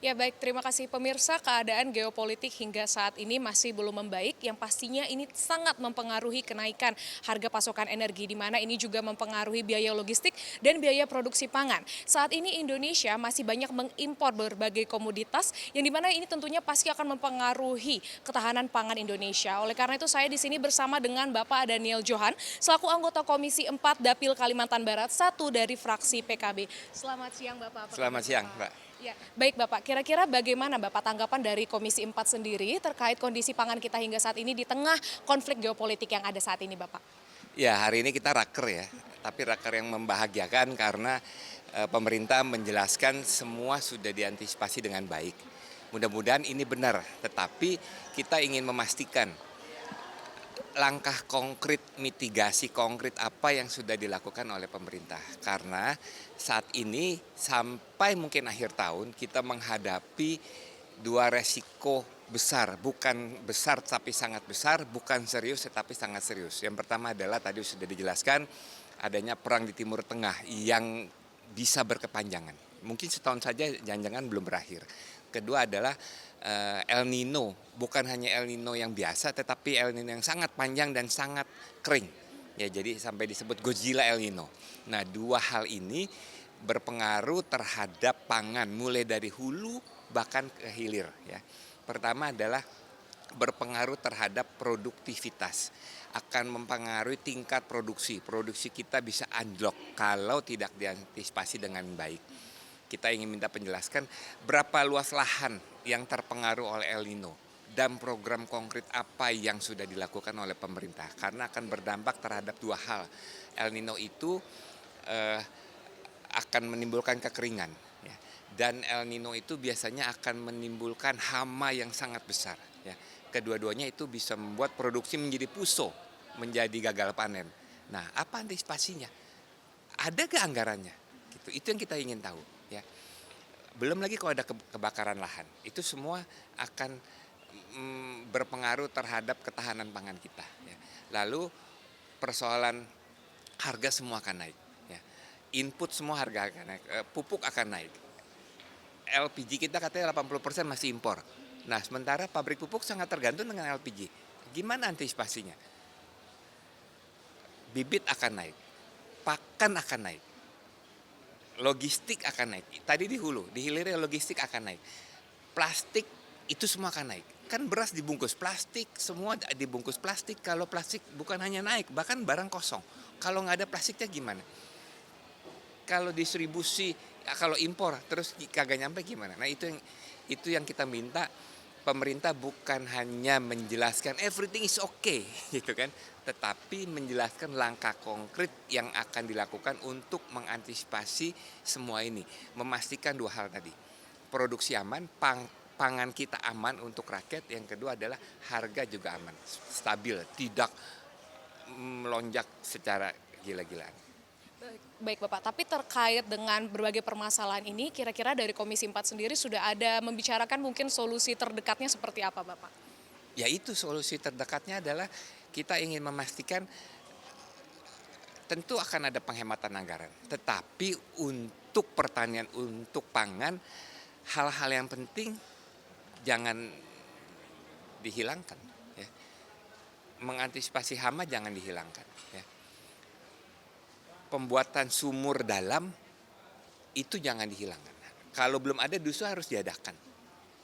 Ya baik, terima kasih pemirsa. Keadaan geopolitik hingga saat ini masih belum membaik, yang pastinya ini sangat mempengaruhi kenaikan harga pasokan energi, di mana ini juga mempengaruhi biaya logistik dan biaya produksi pangan. Saat ini Indonesia masih banyak mengimpor berbagai komoditas, yang di mana ini tentunya pasti akan mempengaruhi ketahanan pangan Indonesia. Oleh karena itu saya di sini bersama dengan Bapak Daniel Johan, selaku anggota Komisi 4 Dapil Kalimantan Barat, satu dari fraksi PKB. Selamat siang Bapak, apa kabar Selamat siang, Bapak? Mbak. Ya, baik Bapak, kira-kira bagaimana Bapak tanggapan dari Komisi 4 sendiri terkait kondisi pangan kita hingga saat ini di tengah konflik geopolitik yang ada saat ini Bapak? Ya, hari ini kita raker ya, tapi raker yang membahagiakan karena pemerintah menjelaskan semua sudah diantisipasi dengan baik. Mudah-mudahan ini benar, tetapi kita ingin memastikan langkah konkret, mitigasi konkret apa yang sudah dilakukan oleh pemerintah. Karena saat ini sampai mungkin akhir tahun kita menghadapi dua resiko besar, bukan besar tapi sangat besar, bukan serius tetapi sangat serius. Yang pertama adalah tadi sudah dijelaskan adanya perang di Timur Tengah yang bisa berkepanjangan. Mungkin setahun saja jangan-jangan belum berakhir. Kedua adalah El Nino, bukan hanya El Nino yang biasa tetapi El Nino yang sangat panjang dan sangat kering. Ya, jadi sampai disebut Godzilla El Nino. Nah, dua hal ini berpengaruh terhadap pangan mulai dari hulu bahkan ke hilir ya. Pertama adalah berpengaruh terhadap produktivitas, akan mempengaruhi tingkat produksi. Produksi kita bisa anjlok kalau tidak diantisipasi dengan baik. Kita ingin minta penjelaskan berapa luas lahan yang terpengaruh oleh El Nino dan program konkret apa yang sudah dilakukan oleh pemerintah. Karena akan berdampak terhadap dua hal. El Nino itu akan menimbulkan kekeringan. Ya. Dan El Nino itu biasanya akan menimbulkan hama yang sangat besar. Ya. Kedua-duanya itu bisa membuat produksi menjadi puso, menjadi gagal panen. Nah, apa antisipasinya? Ada ke anggarannya? Gitu. Itu yang kita ingin tahu. Ya. Belum lagi kalau ada kebakaran lahan, itu semua akan berpengaruh terhadap ketahanan pangan kita. Ya. Lalu persoalan harga semua akan naik. Ya. Input semua harga akan naik, pupuk akan naik. LPG kita katanya 80% masih impor. Nah, sementara pabrik pupuk sangat tergantung dengan LPG. Gimana antisipasinya? Bibit akan naik, pakan akan naik, logistik akan naik. Tadi di hulu, di hilirnya logistik akan naik. Plastik itu semua akan naik. Kan beras dibungkus plastik, semua dibungkus plastik. Kalau plastik bukan hanya naik, bahkan barang kosong. Kalau nggak ada plastiknya gimana? Kalau distribusi, kalau impor terus kagak nyampe gimana? Nah, itu yang kita minta. Pemerintah bukan hanya menjelaskan everything is okay gitu kan, tetapi menjelaskan langkah konkret yang akan dilakukan untuk mengantisipasi semua ini, memastikan dua hal tadi, produksi aman, pangan kita aman untuk rakyat, yang kedua adalah harga juga aman, stabil, tidak melonjak secara gila-gilaan. Baik Bapak, tapi terkait dengan berbagai permasalahan ini, kira-kira dari Komisi 4 sendiri sudah ada membicarakan mungkin solusi terdekatnya seperti apa Bapak? Yaitu solusi terdekatnya adalah kita ingin memastikan tentu akan ada penghematan anggaran. Tetapi untuk pertanian, untuk pangan, hal-hal yang penting jangan dihilangkan. Ya. Mengantisipasi hama jangan dihilangkan. Ya. Pembuatan sumur dalam itu jangan dihilangkan. Kalau belum ada justru harus diadakan.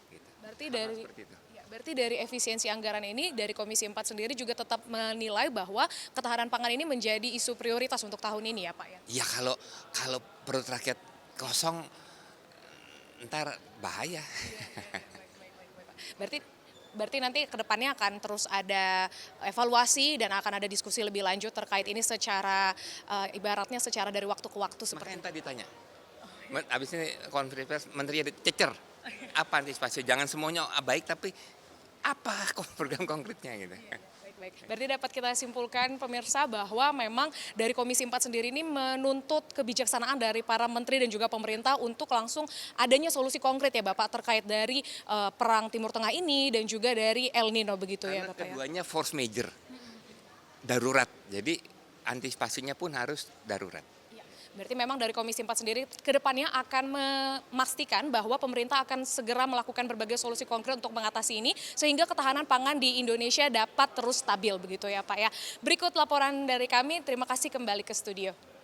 Gitu. Berarti Hal-hal dari seperti itu. Berarti dari efisiensi anggaran ini, dari Komisi 4 sendiri juga tetap menilai bahwa ketahanan pangan ini menjadi isu prioritas untuk tahun ini ya Pak ya? Ya kalau perut rakyat kosong ntar bahaya. Berarti berarti nanti ke depannya akan terus ada evaluasi dan akan ada diskusi lebih lanjut terkait ini secara ibaratnya secara dari waktu ke waktu seperti Makanya itu. tadi tanya. Abis ini konferensi pers menteri cecer. Apa antisipasi? Jangan semuanya baik tapi apa program konkretnya gitu. Baik. Berarti dapat kita simpulkan pemirsa bahwa memang dari Komisi 4 sendiri ini menuntut kebijaksanaan dari para menteri dan juga pemerintah untuk langsung adanya solusi konkret ya Bapak terkait dari perang Timur Tengah ini dan juga dari El Nino begitu ya Karena Bapak ya. keduanya force major, darurat. Jadi antisipasinya pun harus darurat. Berarti memang dari Komisi 4 sendiri ke depannya akan memastikan bahwa pemerintah akan segera melakukan berbagai solusi konkret untuk mengatasi ini sehingga ketahanan pangan di Indonesia dapat terus stabil begitu ya Pak ya. Berikut laporan dari kami, terima kasih kembali ke studio.